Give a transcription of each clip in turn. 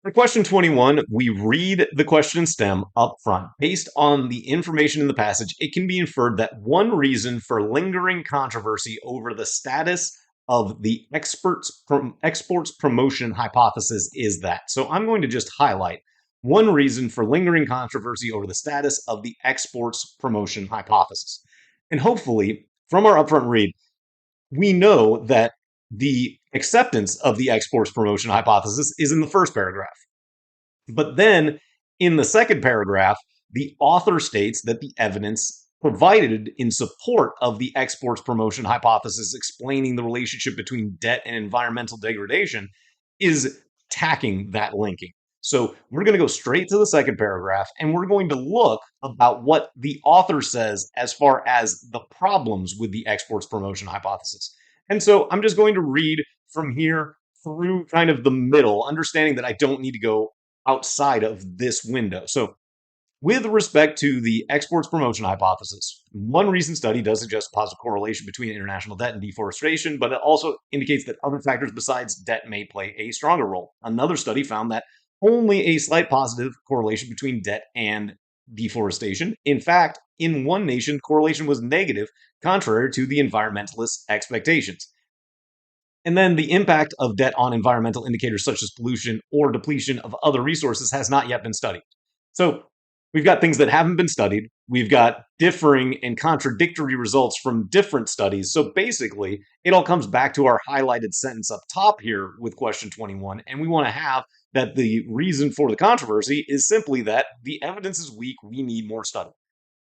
For question 21, we read the question stem up front. Based on the information in the passage, it can be inferred that one reason for lingering controversy over the status of the exports promotion hypothesis is that. So I'm going to just highlight one reason for lingering controversy over the status of the exports promotion hypothesis. And hopefully, from our upfront read, we know that the acceptance of the exports promotion hypothesis is in the first paragraph. But then in the second paragraph, the author states that the evidence provided in support of the exports promotion hypothesis explaining the relationship between debt and environmental degradation is attacking that linking. So we're going to go straight to the second paragraph and we're going to look about what the author says as far as the problems with the exports promotion hypothesis. And so I'm just going to read from here through kind of the middle, understanding that I don't need to go outside of this window. So with respect to the exports promotion hypothesis, one recent study does suggest a positive correlation between international debt and deforestation, but it also indicates that other factors besides debt may play a stronger role. Another study found that only a slight positive correlation between debt and deforestation. In fact, in one nation, correlation was negative, contrary to the environmentalists' expectations. And then the impact of debt on environmental indicators such as pollution or depletion of other resources has not yet been studied. So we've got things that haven't been studied. We've got differing and contradictory results from different studies. So basically, it all comes back to our highlighted sentence up top here with question 21. And we want to have that the reason for the controversy is simply that the evidence is weak. We need more study.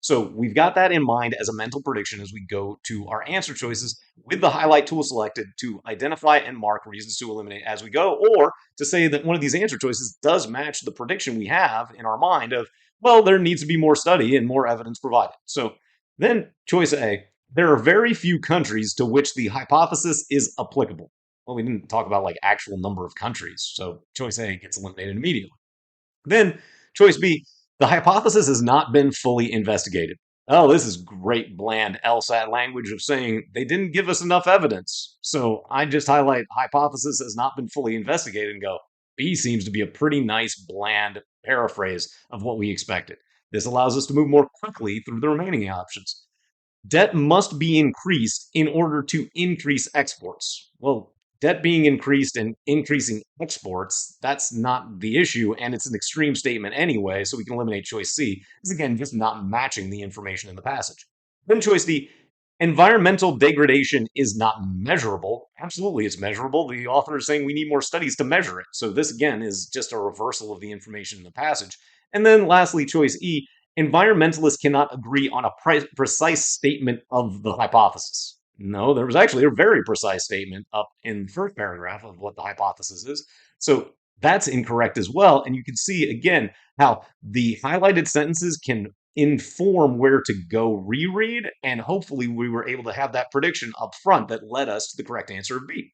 So we've got that in mind as a mental prediction as we go to our answer choices with the highlight tool selected to identify and mark reasons to eliminate as we go, or to say that one of these answer choices does match the prediction we have in our mind of, well, there needs to be more study and more evidence provided. So then choice A, there are very few countries to which the hypothesis is applicable. Well, we didn't talk about like actual number of countries, so choice A gets eliminated immediately. Then choice B, the hypothesis has not been fully investigated. Oh, this is great bland LSAT language of saying they didn't give us enough evidence. So I just highlight hypothesis has not been fully investigated and go, B seems to be a pretty nice bland paraphrase of what we expected. This allows us to move more quickly through the remaining options. Debt must be increased in order to increase exports. Well, debt being increased and increasing exports, that's not the issue, and it's an extreme statement anyway, so we can eliminate choice C. This is, again, just not matching the information in the passage. Then choice D, environmental degradation is not measurable. Absolutely, it's measurable. The author is saying we need more studies to measure it. So this, again, is just a reversal of the information in the passage. And then lastly, choice E, environmentalists cannot agree on a precise statement of the hypothesis. No, there was actually a very precise statement up in the first paragraph of what the hypothesis is. So that's incorrect as well. And you can see again how the highlighted sentences can inform where to go reread. And hopefully we were able to have that prediction up front that led us to the correct answer of B.